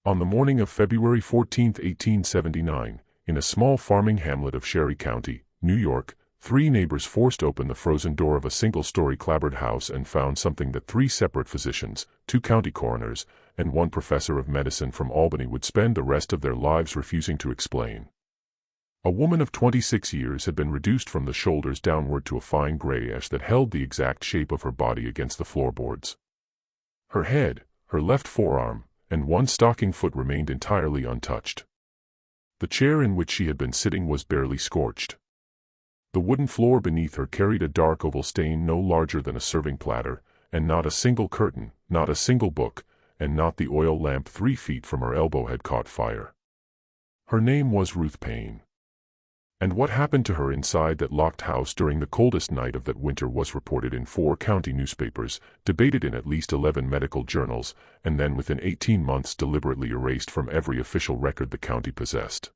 On the morning of February 14, 1879, in a small farming hamlet of Sherry County, New York, three neighbors forced open the frozen door of a single-story clapboard house and found something that three separate physicians, two county coroners, and one professor of medicine from Albany would spend the rest of their lives refusing to explain. A woman of 26 years had been reduced from the shoulders downward to a fine grayish that held the exact shape of her body against the floorboards. Her head, her left forearm, and one stocking foot remained entirely untouched. The chair in which she had been sitting was barely scorched. The wooden floor beneath her carried a dark oval stain no larger than a serving platter, and not a single curtain, not a single book, and not the oil lamp 3 feet from her elbow had caught fire. Her name was Ruth Paine. And what happened to her inside that locked house during the coldest night of that winter was reported in 4 county newspapers, debated in at least 11 medical journals, and then within 18 months deliberately erased from every official record the county possessed.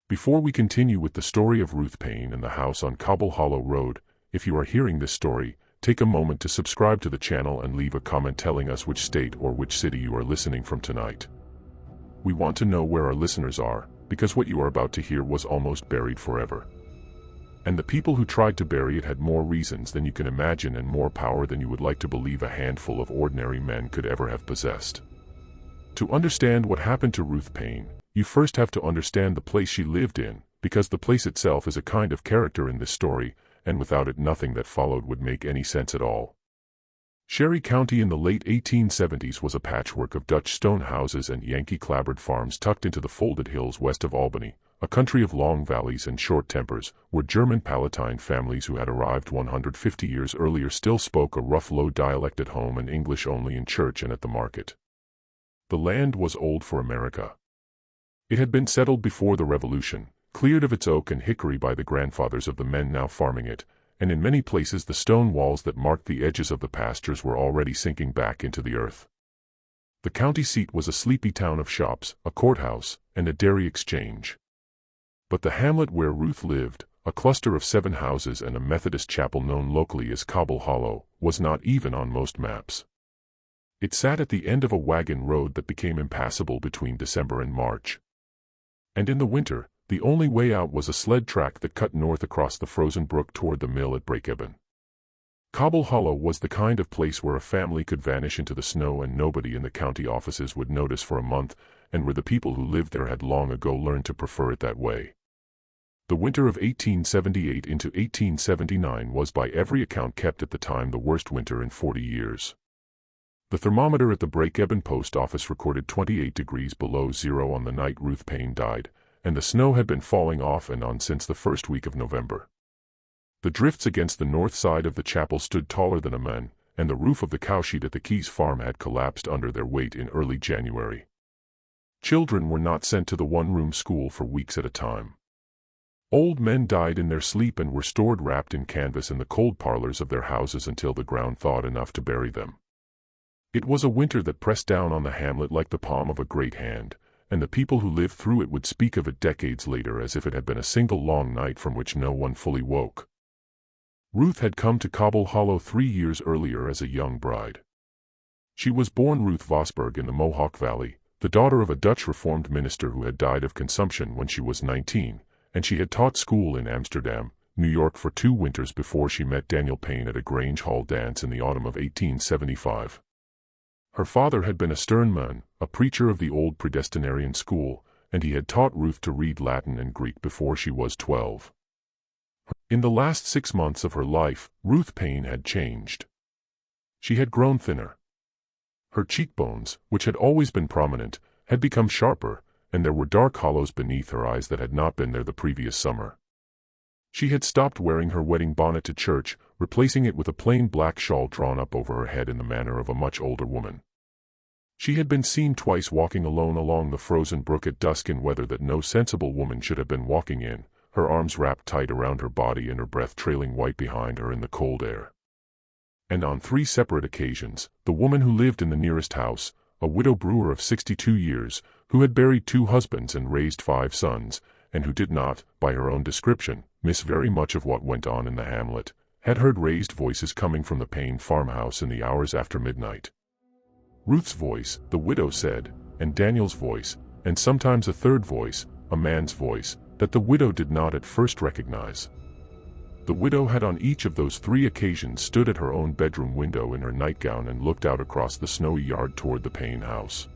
Before we continue with the story of Ruth Paine and the house on Cobble Hollow Road, if you are hearing this story, take a moment to subscribe to the channel and leave a comment telling us which state or which city you are listening from tonight. We want to know where our listeners are, because what you are about to hear was almost buried forever. And the people who tried to bury it had more reasons than you can imagine and more power than you would like to believe a handful of ordinary men could ever have possessed. To understand what happened to Ruth Paine, you first have to understand the place she lived in, because the place itself is a kind of character in this story, and without it nothing that followed would make any sense at all. Sherry County in the late 1870s was a patchwork of Dutch stone houses and Yankee clapboard farms tucked into the folded hills west of Albany, a country of long valleys and short tempers, where German Palatine families who had arrived 150 years earlier still spoke a rough low dialect at home and English only in church and at the market. The land was old for America. It had been settled before the Revolution, cleared of its oak and hickory by the grandfathers of the men now farming it, and in many places the stone walls that marked the edges of the pastures were already sinking back into the earth. The county seat was a sleepy town of shops, a courthouse, and a dairy exchange. But the hamlet where Ruth lived, a cluster of 7 houses and a Methodist chapel known locally as Cobble Hollow, was not even on most maps. It sat at the end of a wagon road that became impassable between December and March. And in the winter, the only way out was a sled track that cut north across the frozen brook toward the mill at Breakeben. Cobble Hollow was the kind of place where a family could vanish into the snow and nobody in the county offices would notice for a month, and where the people who lived there had long ago learned to prefer it that way. The winter of 1878 into 1879 was by every account kept at the time the worst winter in 40 years. The thermometer at the Breakeben post office recorded 28 degrees below zero on the night Ruth Paine died, and the snow had been falling off and on since the first week of November. The drifts against the north side of the chapel stood taller than a man, and the roof of the cowshed at the Keys farm had collapsed under their weight in early January. Children were not sent to the one-room school for weeks at a time. Old men died in their sleep and were stored wrapped in canvas in the cold parlors of their houses until the ground thawed enough to bury them. It was a winter that pressed down on the hamlet like the palm of a great hand, and the people who lived through it would speak of it decades later as if it had been a single long night from which no one fully woke. Ruth had come to Cobble Hollow 3 years earlier as a young bride. She was born Ruth Vosberg in the Mohawk Valley, the daughter of a Dutch Reformed minister who had died of consumption when she was 19, and she had taught school in Amsterdam, New York for 2 winters before she met Daniel Paine at a Grange Hall dance in the autumn of 1875. Her father had been a stern man, a preacher of the old predestinarian school, and he had taught Ruth to read Latin and Greek before she was 12. In the last 6 months of her life, Ruth Paine had changed. She had grown thinner. Her cheekbones, which had always been prominent, had become sharper, and there were dark hollows beneath her eyes that had not been there the previous summer. She had stopped wearing her wedding bonnet to church, replacing it with a plain black shawl drawn up over her head in the manner of a much older woman. She had been seen twice walking alone along the frozen brook at dusk in weather that no sensible woman should have been walking in, her arms wrapped tight around her body and her breath trailing white behind her in the cold air. And on 3 separate occasions, the woman who lived in the nearest house, a widow brewer of 62 years, who had buried 2 husbands and raised 5 sons, and who did not, by her own description, miss very much of what went on in the hamlet, had heard raised voices coming from the Paine farmhouse in the hours after midnight. Ruth's voice, the widow said, and Daniel's voice, and sometimes a third voice, a man's voice, that the widow did not at first recognize. The widow had on each of those 3 occasions stood at her own bedroom window in her nightgown and looked out across the snowy yard toward the Paine house.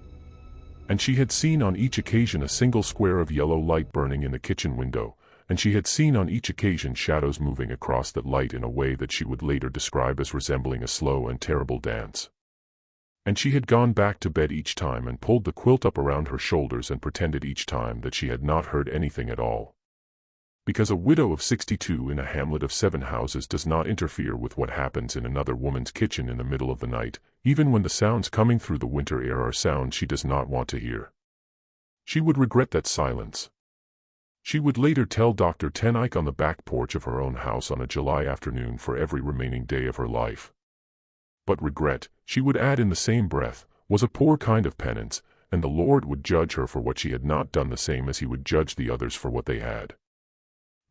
And she had seen on each occasion a single square of yellow light burning in the kitchen window, and she had seen on each occasion shadows moving across that light in a way that she would later describe as resembling a slow and terrible dance. And she had gone back to bed each time and pulled the quilt up around her shoulders and pretended each time that she had not heard anything at all. Because a widow of 62 in a hamlet of 7 houses does not interfere with what happens in another woman's kitchen in the middle of the night, even when the sounds coming through the winter air are sounds she does not want to hear. She would regret that silence. She would later tell Dr. Ten Eyck on the back porch of her own house on a July afternoon for every remaining day of her life. But regret, she would add in the same breath, was a poor kind of penance, and the Lord would judge her for what she had not done the same as he would judge the others for what they had.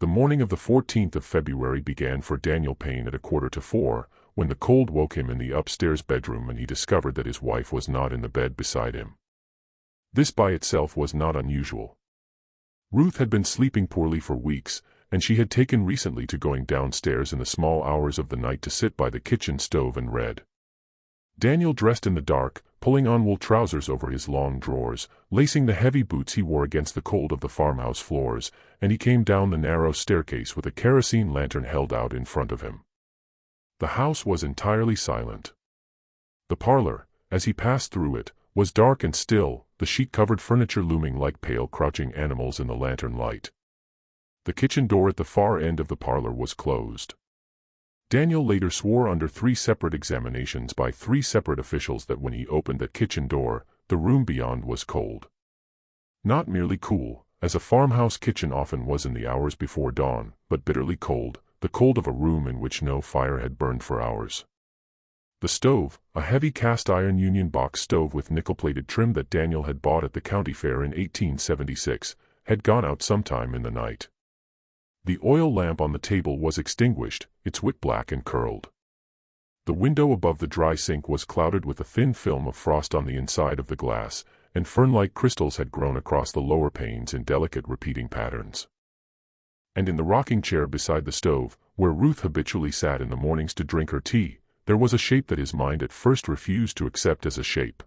The morning of the 14th of February began for Daniel Paine at 3:45, when the cold woke him in the upstairs bedroom and he discovered that his wife was not in the bed beside him. This by itself was not unusual. Ruth had been sleeping poorly for weeks, and she had taken recently to going downstairs in the small hours of the night to sit by the kitchen stove and read. Daniel dressed in the dark, pulling on wool trousers over his long drawers, lacing the heavy boots he wore against the cold of the farmhouse floors, and he came down the narrow staircase with a kerosene lantern held out in front of him. The house was entirely silent. The parlor, as he passed through it, was dark and still, the sheet-covered furniture looming like pale crouching animals in the lantern light. The kitchen door at the far end of the parlor was closed. Daniel later swore under 3 separate examinations by 3 separate officials that when he opened that kitchen door, the room beyond was cold. Not merely cool, as a farmhouse kitchen often was in the hours before dawn, but bitterly cold, the cold of a room in which no fire had burned for hours. The stove, a heavy cast-iron Union box stove with nickel-plated trim that Daniel had bought at the county fair in 1876, had gone out sometime in the night. The oil lamp on the table was extinguished, its wick black and curled. The window above the dry sink was clouded with a thin film of frost on the inside of the glass, and fern-like crystals had grown across the lower panes in delicate repeating patterns. And in the rocking chair beside the stove, where Ruth habitually sat in the mornings to drink her tea, there was a shape that his mind at first refused to accept as a shape.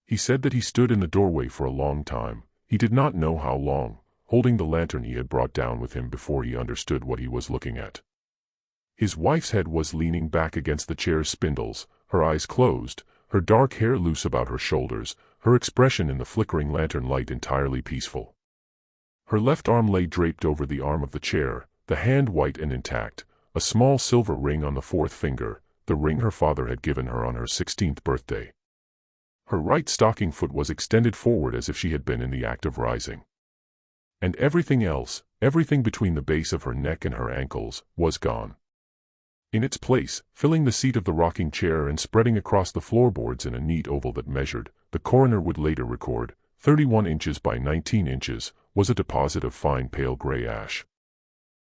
He said that he stood in the doorway for a long time, he did not know how long, holding the lantern he had brought down with him before he understood what he was looking at. His wife's head was leaning back against the chair's spindles, her eyes closed, her dark hair loose about her shoulders, her expression in the flickering lantern light entirely peaceful. Her left arm lay draped over the arm of the chair, the hand white and intact, a small silver ring on the 4th finger, the ring her father had given her on her 16th birthday. Her right stocking foot was extended forward as if she had been in the act of rising. And everything else, everything between the base of her neck and her ankles, was gone. In its place, filling the seat of the rocking chair and spreading across the floorboards in a neat oval that measured, the coroner would later record, 31 inches by 19 inches, was a deposit of fine pale gray ash.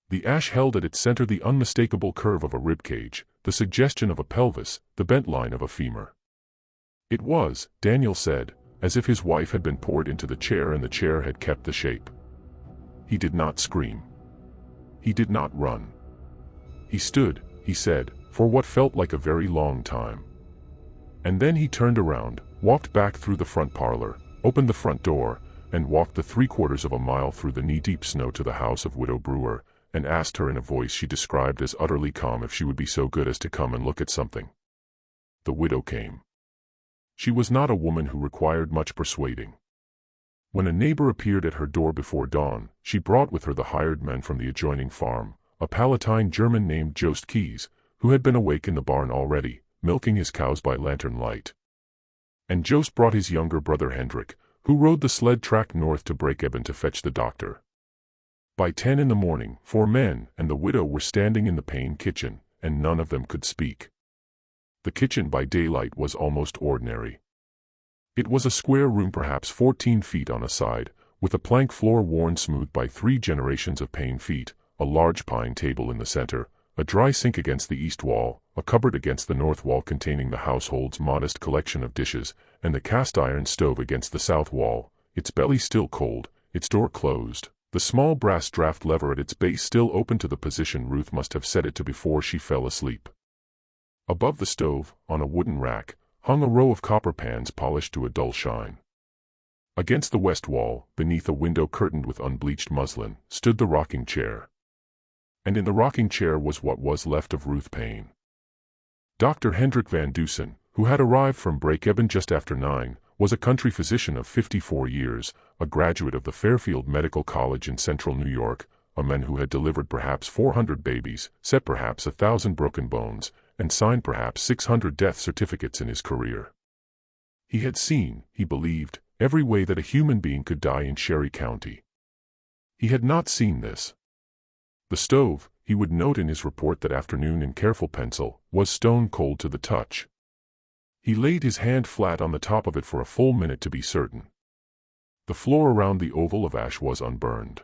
The ash held at its center the unmistakable curve of a ribcage, the suggestion of a pelvis, the bent line of a femur. It was, Daniel said, as if his wife had been poured into the chair and the chair had kept the shape. He did not scream. He did not run. He stood, he said, for what felt like a very long time. And then he turned around, walked back through the front parlor, opened the front door, and walked the 3/4 of a mile through the knee-deep snow to the house of Widow Brewer, and asked her in a voice she described as utterly calm if she would be so good as to come and look at something. The widow came. She was not a woman who required much persuading. When a neighbor appeared at her door before dawn, she brought with her the hired man from the adjoining farm, a Palatine German named Jost Keys, who had been awake in the barn already, milking his cows by lantern light. And Jost brought his younger brother Hendrik, who rode the sled track north to Breakeben to fetch the doctor. By 10 in the morning, 4 men and the widow were standing in the Paine kitchen, and none of them could speak. The kitchen by daylight was almost ordinary. It was a square room perhaps 14 feet on a side, with a plank floor worn smooth by 3 generations of Paine feet, a large pine table in the center, a dry sink against the east wall, a cupboard against the north wall containing the household's modest collection of dishes, and the cast-iron stove against the south wall, its belly still cold, its door closed, the small brass draft lever at its base still open to the position Ruth must have set it to before she fell asleep. Above the stove, on a wooden rack, hung a row of copper pans polished to a dull shine. Against the west wall, beneath a window curtained with unbleached muslin, stood the rocking chair. And in the rocking chair was what was left of Ruth Paine. Dr. Hendrik Van Dusen, who had arrived from Breakeben just after 9, was a country physician of 54 years, a graduate of the Fairfield Medical College in central New York, a man who had delivered perhaps 400 babies, set perhaps 1,000 broken bones, and signed perhaps 600 death certificates in his career. He had seen, he believed, every way that a human being could die in Sherry County. He had not seen this. The stove, he would note in his report that afternoon in careful pencil, was stone cold to the touch. He laid his hand flat on the top of it for a full minute to be certain. The floor around the oval of ash was unburned.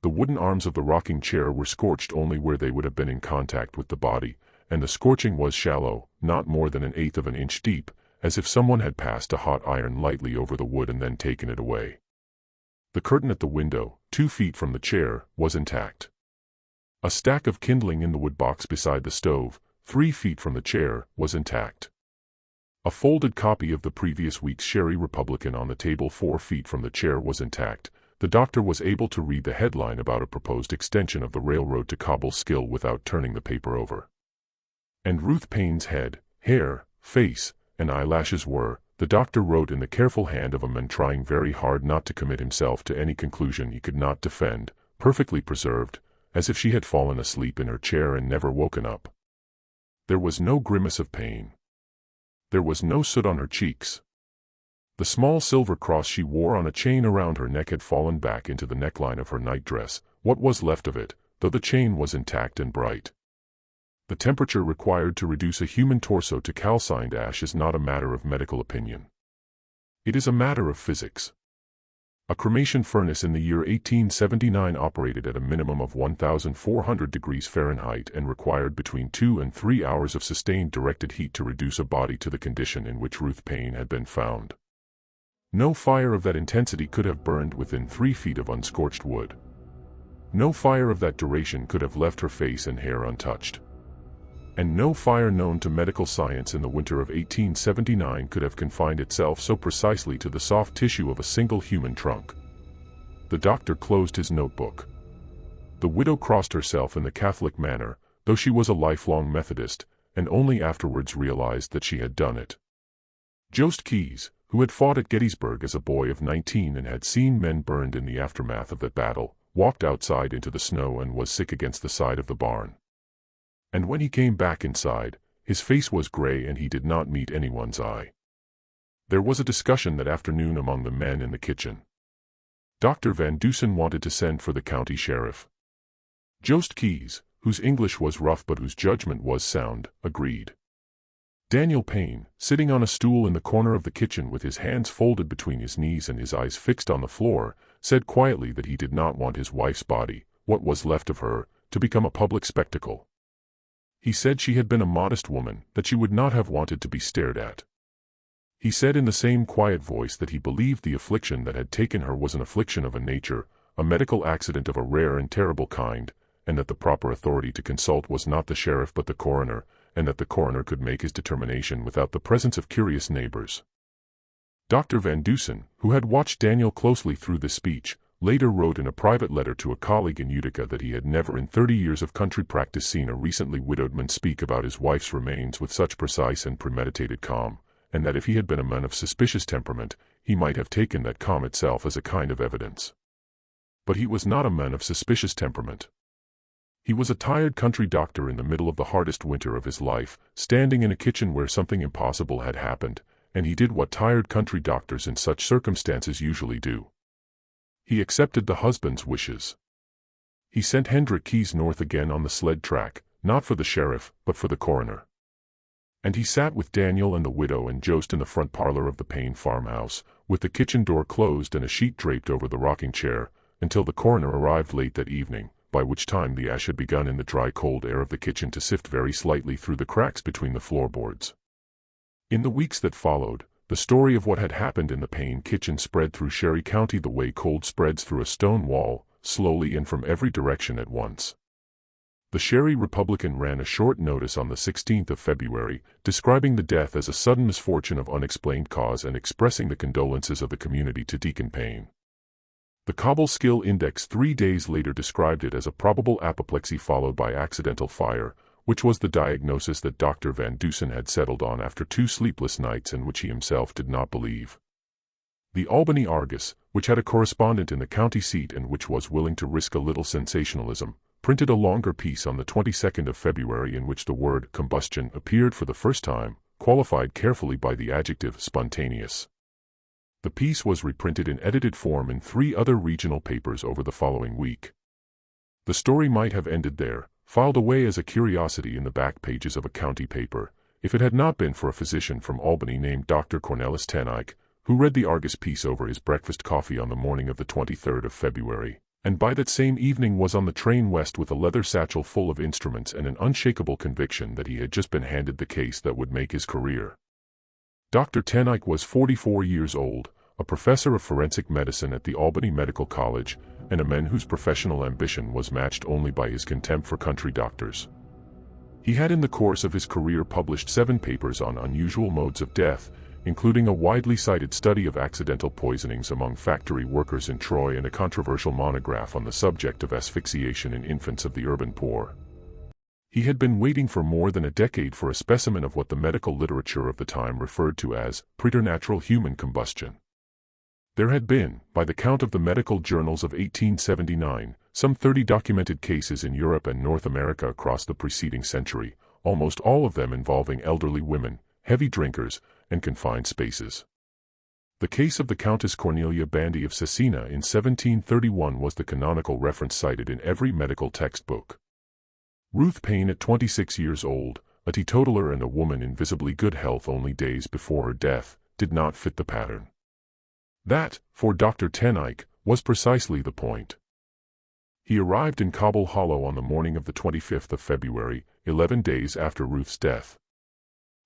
The wooden arms of the rocking chair were scorched only where they would have been in contact with the body, and the scorching was shallow, not more than 1/8 of an inch deep, as if someone had passed a hot iron lightly over the wood and then taken it away. The curtain at the window, 2 feet from the chair, was intact. A stack of kindling in the wood box beside the stove, 3 feet from the chair, was intact. A folded copy of the previous week's Sherry Republican on the table 4 feet from the chair was intact. The doctor was able to read the headline about a proposed extension of the railroad to Cobleskill without turning the paper over. And Ruth Paine's head, hair, face, and eyelashes were, the doctor wrote in the careful hand of a man trying very hard not to commit himself to any conclusion he could not defend, perfectly preserved, as if she had fallen asleep in her chair and never woken up. There was no grimace of pain. There was no soot on her cheeks. The small silver cross she wore on a chain around her neck had fallen back into the neckline of her nightdress, what was left of it, though the chain was intact and bright. The temperature required to reduce a human torso to calcined ash is not a matter of medical opinion. It is a matter of physics. A cremation furnace in the year 1879 operated at a minimum of 1,400 degrees Fahrenheit and required between 2 and 3 hours of sustained directed heat to reduce a body to the condition in which Ruth Paine had been found. No fire of that intensity could have burned within 3 feet of unscorched wood. No fire of that duration could have left her face and hair untouched. And no fire known to medical science in the winter of 1879 could have confined itself so precisely to the soft tissue of a single human trunk. The doctor closed his notebook. The widow crossed herself in the Catholic manner, though she was a lifelong Methodist, and only afterwards realized that she had done it. Jost Keyes, who had fought at Gettysburg as a boy of 19 and had seen men burned in the aftermath of that battle, walked outside into the snow and was sick against the side of the barn. And when he came back inside, his face was gray and he did not meet anyone's eye. There was a discussion that afternoon among the men in the kitchen. Dr. Van Dusen wanted to send for the county sheriff. Jost Keyes, whose English was rough but whose judgment was sound, agreed. Daniel Paine, sitting on a stool in the corner of the kitchen with his hands folded between his knees and his eyes fixed on the floor, said quietly that he did not want his wife's body, what was left of her, to become a public spectacle. He said she had been a modest woman, that she would not have wanted to be stared at. He said in the same quiet voice that he believed the affliction that had taken her was an affliction of a nature, a medical accident of a rare and terrible kind, and that the proper authority to consult was not the sheriff but the coroner, and that the coroner could make his determination without the presence of curious neighbors. Dr. Van Dusen, who had watched Daniel closely through this speech, later wrote in a private letter to a colleague in Utica that he had never in 30 years of country practice seen a recently widowed man speak about his wife's remains with such precise and premeditated calm, and that if he had been a man of suspicious temperament, he might have taken that calm itself as a kind of evidence. But he was not a man of suspicious temperament. He was a tired country doctor in the middle of the hardest winter of his life, standing in a kitchen where something impossible had happened, and he did what tired country doctors in such circumstances usually do. He accepted the husband's wishes. He sent Hendrik Keyes north again on the sled track, not for the sheriff, but for the coroner. And he sat with Daniel and the widow and Jost in the front parlor of the Paine farmhouse, with the kitchen door closed and a sheet draped over the rocking chair, until the coroner arrived late that evening, by which time the ash had begun in the dry cold air of the kitchen to sift very slightly through the cracks between the floorboards. In the weeks that followed, The story of what had happened in the Paine kitchen spread through Sherry County the way cold spreads through a stone wall, slowly and from every direction at once. The Sherry Republican ran a short notice on the 16th of February, describing the death as a sudden misfortune of unexplained cause and expressing the condolences of the community to Deacon Paine. The Cobble-Skill Index 3 days later described it as a probable apoplexy followed by accidental fire, which was the diagnosis that Dr. Van Dusen had settled on after 2 sleepless nights and which he himself did not believe. The Albany Argus, which had a correspondent in the county seat and which was willing to risk a little sensationalism, printed a longer piece on the 22nd of February in which the word combustion appeared for the first time, qualified carefully by the adjective spontaneous. The piece was reprinted in edited form in 3 other regional papers over the following week. The story might have ended there, filed away as a curiosity in the back pages of a county paper, if it had not been for a physician from Albany named Dr. Cornelis Teneyck, who read the Argus piece over his breakfast coffee on the morning of the 23rd of February, and by that same evening was on the train west with a leather satchel full of instruments and an unshakable conviction that he had just been handed the case that would make his career. Dr. Teneyck was 44 years old, a professor of forensic medicine at the Albany Medical College, and a man whose professional ambition was matched only by his contempt for country doctors. He had in the course of his career published 7 papers on unusual modes of death, including a widely cited study of accidental poisonings among factory workers in Troy and a controversial monograph on the subject of asphyxiation in infants of the urban poor. He had been waiting for more than a decade for a specimen of what the medical literature of the time referred to as preternatural human combustion. There had been, by the count of the medical journals of 1879, some 30 documented cases in Europe and North America across the preceding century, almost all of them involving elderly women, heavy drinkers, and confined spaces. The case of the Countess Cornelia Bandy of Cesena in 1731 was the canonical reference cited in every medical textbook. Ruth Paine at 26 years old, a teetotaler and a woman in visibly good health only days before her death, did not fit the pattern. That, for Dr. Teneyck, was precisely the point. He arrived in Cobble Hollow on the morning of the 25th of February, 11 days after Ruth's death.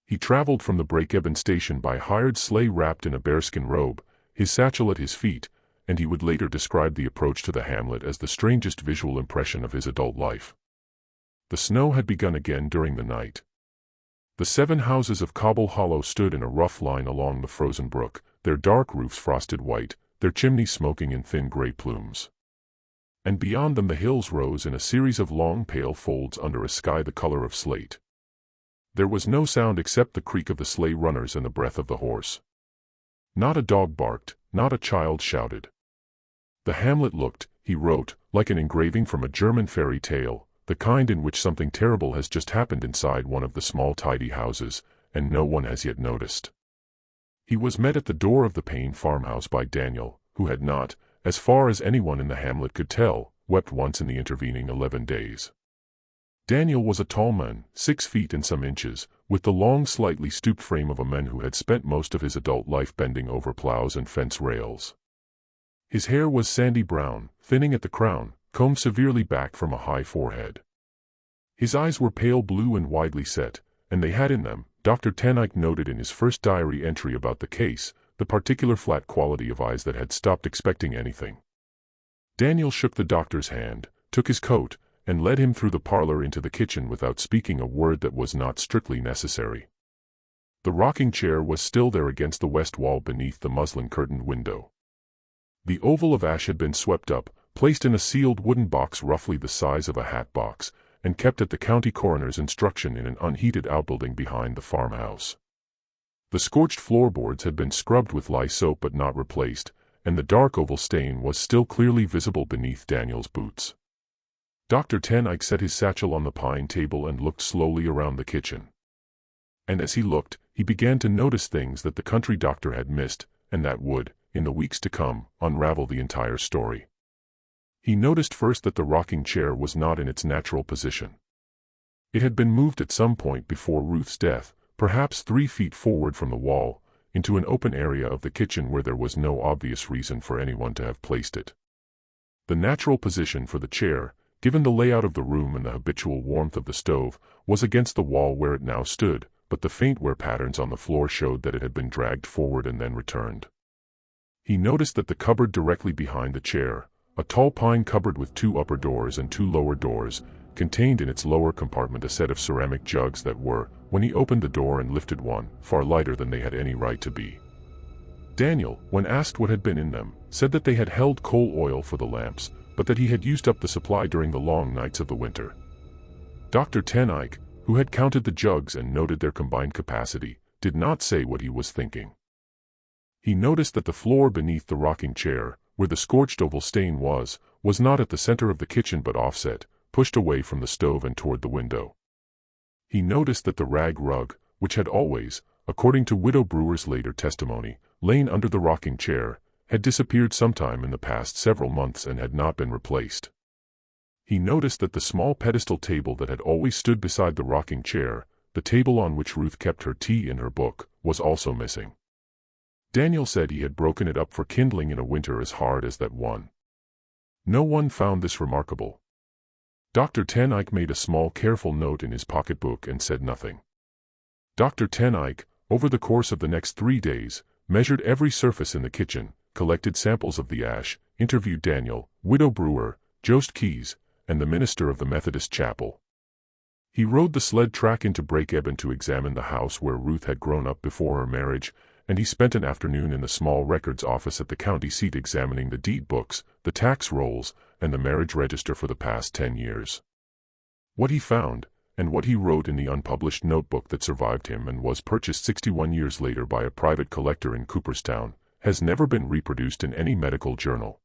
He traveled from the Breakeben station by hired sleigh wrapped in a bearskin robe, his satchel at his feet, and he would later describe the approach to the hamlet as the strangest visual impression of his adult life. The snow had begun again during the night. The 7 houses of Cobble Hollow stood in a rough line along the frozen brook, their dark roofs frosted white, their chimneys smoking in thin gray plumes. And beyond them the hills rose in a series of long pale folds under a sky the color of slate. There was no sound except the creak of the sleigh runners and the breath of the horse. Not a dog barked, not a child shouted. The hamlet looked, he wrote, like an engraving from a German fairy tale, the kind in which something terrible has just happened inside one of the small tidy houses, and no one has yet noticed. He was met at the door of the Paine farmhouse by Daniel, who had not, as far as anyone in the hamlet could tell, wept once in the intervening 11 days. Daniel was a tall man, 6 feet and some inches, with the long slightly stooped frame of a man who had spent most of his adult life bending over plows and fence rails. His hair was sandy brown, thinning at the crown, combed severely back from a high forehead. His eyes were pale blue and widely set, and they had in them, Dr. Teneyck noted in his first diary entry about the case, the particular flat quality of eyes that had stopped expecting anything. Daniel shook the doctor's hand, took his coat, and led him through the parlor into the kitchen without speaking a word that was not strictly necessary. The rocking chair was still there against the west wall beneath the muslin-curtained window. The oval of ash had been swept up, placed in a sealed wooden box roughly the size of a hat box, and kept at the county coroner's instruction in an unheated outbuilding behind the farmhouse. The scorched floorboards had been scrubbed with lye soap but not replaced, and the dark oval stain was still clearly visible beneath Daniel's boots. Dr. Teneyck set his satchel on the pine table and looked slowly around the kitchen. And as he looked, he began to notice things that the country doctor had missed, and that would, in the weeks to come, unravel the entire story. He noticed first that the rocking chair was not in its natural position. It had been moved at some point before Ruth's death, perhaps 3 feet forward from the wall, into an open area of the kitchen where there was no obvious reason for anyone to have placed it. The natural position for the chair, given the layout of the room and the habitual warmth of the stove, was against the wall where it now stood, but the faint wear patterns on the floor showed that it had been dragged forward and then returned. He noticed that the cupboard directly behind the chair, a tall pine cupboard with 2 upper doors and 2 lower doors, contained in its lower compartment a set of ceramic jugs that were, when he opened the door and lifted one, far lighter than they had any right to be. Daniel, when asked what had been in them, said that they had held coal oil for the lamps, but that he had used up the supply during the long nights of the winter. Dr. Ten Eyck, who had counted the jugs and noted their combined capacity, did not say what he was thinking. He noticed that the floor beneath the rocking chair, where the scorched oval stain was not at the center of the kitchen but offset, pushed away from the stove and toward the window. He noticed that the rag rug, which had always, according to Widow Brewer's later testimony, lain under the rocking chair, had disappeared sometime in the past several months and had not been replaced. He noticed that the small pedestal table that had always stood beside the rocking chair, the table on which Ruth kept her tea and her book, was also missing. Daniel said he had broken it up for kindling in a winter as hard as that one. No one found this remarkable. Dr. Ten Eyck made a small careful note in his pocketbook and said nothing. Dr. Ten Eyck, over the course of the next 3 days, measured every surface in the kitchen, collected samples of the ash, interviewed Daniel, Widow Brewer, Jost Keys, and the minister of the Methodist chapel. He rode the sled track into Breakeben to examine the house where Ruth had grown up before her marriage, and he spent an afternoon in the small records office at the county seat examining the deed books, the tax rolls, and the marriage register for the past 10 years. What he found, and what he wrote in the unpublished notebook that survived him and was purchased 61 years later by a private collector in Cooperstown, has never been reproduced in any medical journal.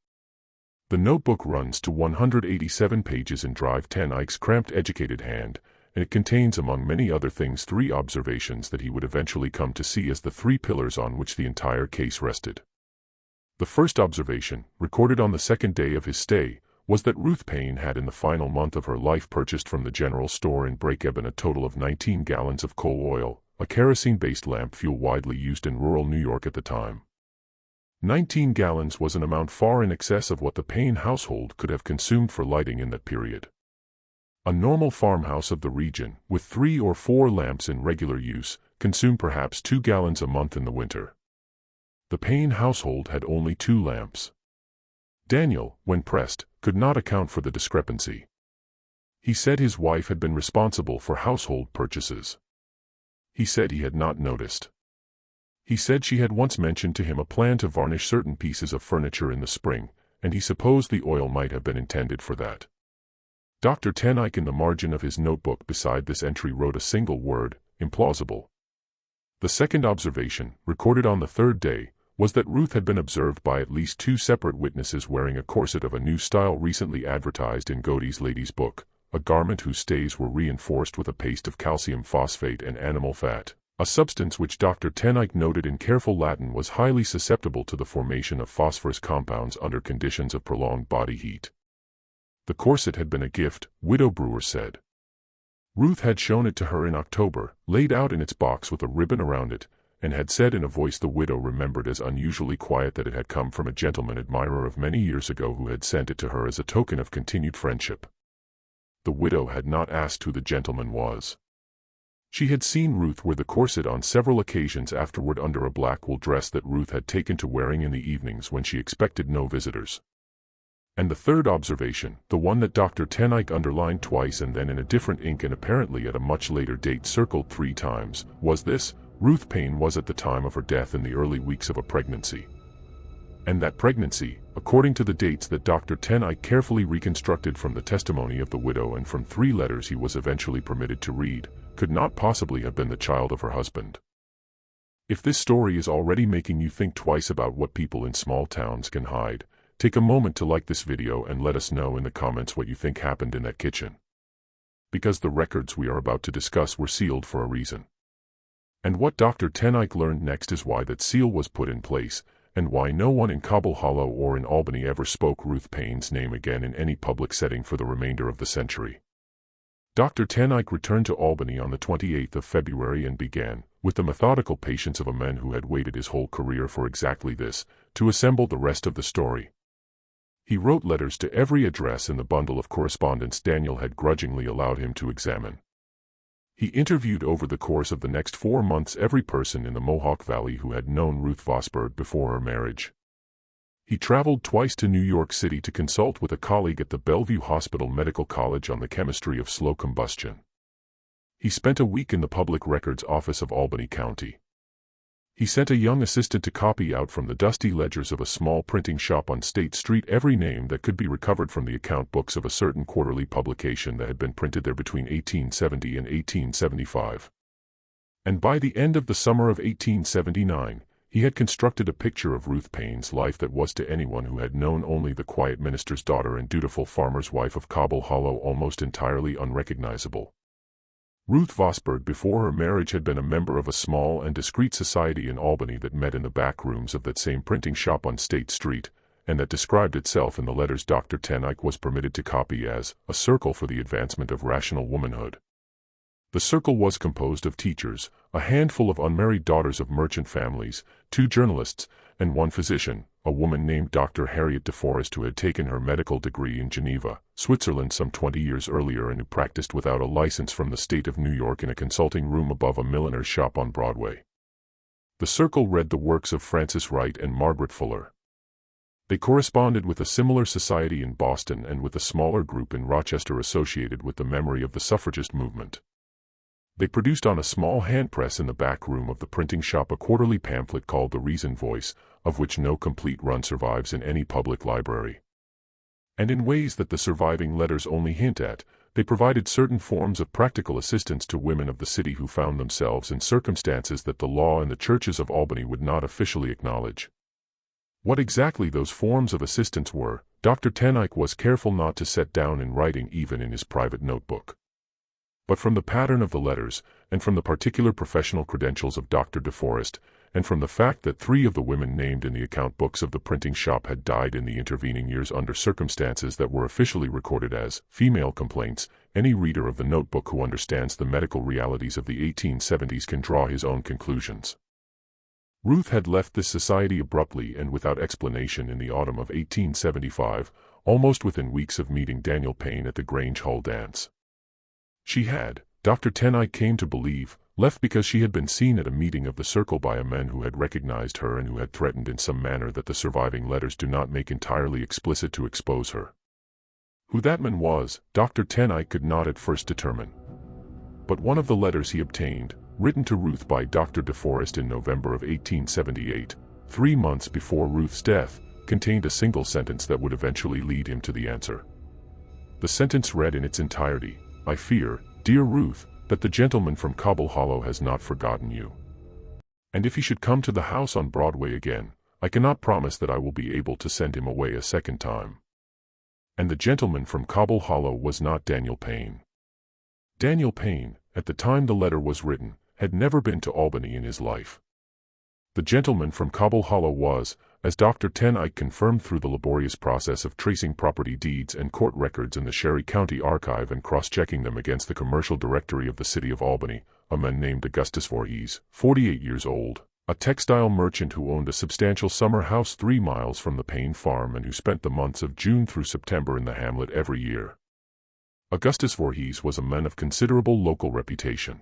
The notebook runs to 187 pages in Drive Ten Eyck's cramped educated hand, and it contains among many other things 3 observations that he would eventually come to see as the 3 pillars on which the entire case rested. The first observation, recorded on the 2nd day of his stay, was that Ruth Paine had in the final month of her life purchased from the general store in Breakeben a total of 19 gallons of coal oil, a kerosene-based lamp fuel widely used in rural New York at the time. 19 gallons was an amount far in excess of what the Paine household could have consumed for lighting in that period. A normal farmhouse of the region, with 3 or 4 lamps in regular use, consumed perhaps 2 gallons a month in the winter. The Paine household had only 2 lamps. Daniel, when pressed, could not account for the discrepancy. He said his wife had been responsible for household purchases. He said he had not noticed. He said she had once mentioned to him a plan to varnish certain pieces of furniture in the spring, and he supposed the oil might have been intended for that. Dr. Ten Eyck in the margin of his notebook beside this entry wrote a single word, implausible. The second observation, recorded on the 3rd day, was that Ruth had been observed by at least 2 separate witnesses wearing a corset of a new style recently advertised in Godey's Lady's Book, a garment whose stays were reinforced with a paste of calcium phosphate and animal fat, a substance which Dr. Ten Eyck noted in careful Latin was highly susceptible to the formation of phosphorus compounds under conditions of prolonged body heat. The corset had been a gift, Widow Brewer said. Ruth had shown it to her in October, laid out in its box with a ribbon around it, and had said in a voice the widow remembered as unusually quiet that it had come from a gentleman admirer of many years ago who had sent it to her as a token of continued friendship. The widow had not asked who the gentleman was. She had seen Ruth wear the corset on several occasions afterward under a black wool dress that Ruth had taken to wearing in the evenings when she expected no visitors. And the third observation, the one that Dr. Ten Eyck underlined twice and then in a different ink and apparently at a much later date circled 3 times, was this: Ruth Paine was at the time of her death in the early weeks of a pregnancy. And that pregnancy, according to the dates that Dr. Ten Eyck carefully reconstructed from the testimony of the widow and from 3 letters he was eventually permitted to read, could not possibly have been the child of her husband. If this story is already making you think twice about what people in small towns can hide, take a moment to like this video and let us know in the comments what you think happened in that kitchen. Because the records we are about to discuss were sealed for a reason. And what Dr. Ten Eyck learned next is why that seal was put in place, and why no one in Cobble Hollow or in Albany ever spoke Ruth Paine's name again in any public setting for the remainder of the century. Dr. Ten Eyck returned to Albany on the 28th of February and began, with the methodical patience of a man who had waited his whole career for exactly this, to assemble the rest of the story. He wrote letters to every address in the bundle of correspondence Daniel had grudgingly allowed him to examine. He interviewed over the course of the next 4 months every person in the Mohawk Valley who had known Ruth Vosburgh before her marriage. He traveled twice to New York City to consult with a colleague at the Bellevue Hospital Medical College on the chemistry of slow combustion. He spent a week in the Public Records Office of Albany County. He sent a young assistant to copy out from the dusty ledgers of a small printing shop on State Street every name that could be recovered from the account books of a certain quarterly publication that had been printed there between 1870 and 1875. And by the end of the summer of 1879, he had constructed a picture of Ruth Paine's life that was to anyone who had known only the quiet minister's daughter and dutiful farmer's wife of Cobble Hollow almost entirely unrecognizable. Ruth Vosburgh before her marriage had been a member of a small and discreet society in Albany that met in the back rooms of that same printing shop on State Street, and that described itself in the letters Dr. Ten Eyck was permitted to copy as a circle for the advancement of rational womanhood. The circle was composed of teachers, a handful of unmarried daughters of merchant families, 2 journalists, and 1 physician, a woman named Dr. Harriet DeForest who had taken her medical degree in Geneva, Switzerland some 20 years earlier and who practiced without a license from the state of New York in a consulting room above a milliner's shop on Broadway. The circle read the works of Frances Wright and Margaret Fuller. They corresponded with a similar society in Boston and with a smaller group in Rochester associated with the memory of the suffragist movement. They produced on a small hand press in the back room of the printing shop a quarterly pamphlet called The Reason Voice, of which no complete run survives in any public library. And in ways that the surviving letters only hint at, they provided certain forms of practical assistance to women of the city who found themselves in circumstances that the law and the churches of Albany would not officially acknowledge. What exactly those forms of assistance were, Dr. Ten Eyck was careful not to set down in writing even in his private notebook. But from the pattern of the letters, and from the particular professional credentials of Dr. DeForest, and from the fact that 3 of the women named in the account books of the printing shop had died in the intervening years under circumstances that were officially recorded as female complaints, any reader of the notebook who understands the medical realities of the 1870s can draw his own conclusions. Ruth had left this society abruptly and without explanation in the autumn of 1875, almost within weeks of meeting Daniel Paine at the Grange Hall dance. She had, Dr. Ten Eyck came to believe, left because she had been seen at a meeting of the circle by a man who had recognized her and who had threatened in some manner that the surviving letters do not make entirely explicit to expose her. Who that man was, Dr. Ten Eyck could not at first determine. But one of the letters he obtained, written to Ruth by Dr. DeForest in November of 1878, 3 months before Ruth's death, contained a single sentence that would eventually lead him to the answer. The sentence read in its entirety, "I fear, dear Ruth, that the gentleman from Cobble Hollow has not forgotten you. And if he should come to the house on Broadway again, I cannot promise that I will be able to send him away a second time." And the gentleman from Cobble Hollow was not Daniel Paine. Daniel Paine, at the time the letter was written, had never been to Albany in his life. The gentleman from Cobble Hollow was, as Dr. Ten Eyck confirmed through the laborious process of tracing property deeds and court records in the Sherry County Archive and cross-checking them against the commercial directory of the city of Albany, a man named Augustus Voorhees, 48 years old, a textile merchant who owned a substantial summer house 3 miles from the Paine farm and who spent the months of June through September in the hamlet every year. Augustus Voorhees was a man of considerable local reputation.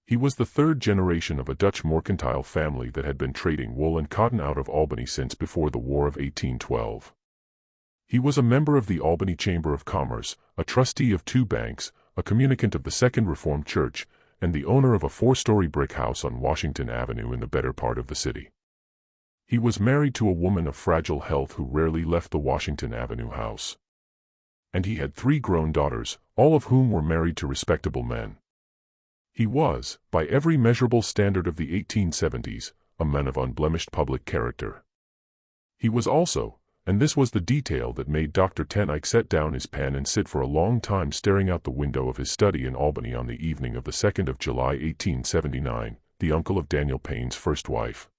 He was the 3rd generation of a Dutch mercantile family that had been trading wool and cotton out of Albany since before the War of 1812. He was a member of the Albany Chamber of Commerce, a trustee of 2 banks, a communicant of the Second Reformed Church, and the owner of a 4-story brick house on Washington Avenue in the better part of the city. He was married to a woman of fragile health who rarely left the Washington Avenue house. And he had 3 grown daughters, all of whom were married to respectable men. He was, by every measurable standard of the 1870s, a man of unblemished public character. He was also, and this was the detail that made Dr. Ten Eyck set down his pen and sit for a long time staring out the window of his study in Albany on the evening of the 2nd of July 1879, the uncle of Daniel Paine's first wife.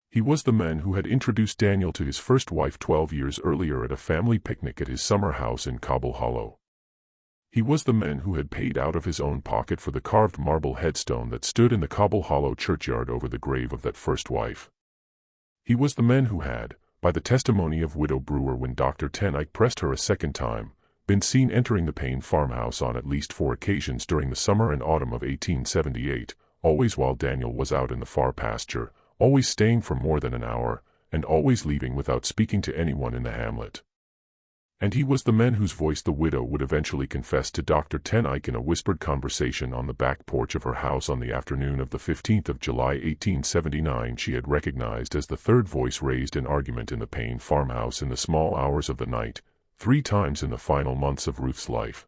He was the man who had introduced Daniel to his first wife 12 years earlier at a family picnic at his summer house in Cobble Hollow. He was the man who had paid out of his own pocket for the carved marble headstone that stood in the Cobble Hollow churchyard over the grave of that first wife. He was the man who had, by the testimony of Widow Brewer when Dr. Ten Eyck pressed her a second time, been seen entering the Paine farmhouse on at least 4 occasions during the summer and autumn of 1878, always while Daniel was out in the far pasture, always staying for more than an hour, and always leaving without speaking to anyone in the hamlet. And he was the man whose voice the widow would eventually confess to Dr. Ten Eyck in a whispered conversation on the back porch of her house on the afternoon of the 15th of July 1879 she had recognized as the third voice raised in argument in the Paine farmhouse in the small hours of the night, 3 times in the final months of Ruth's life.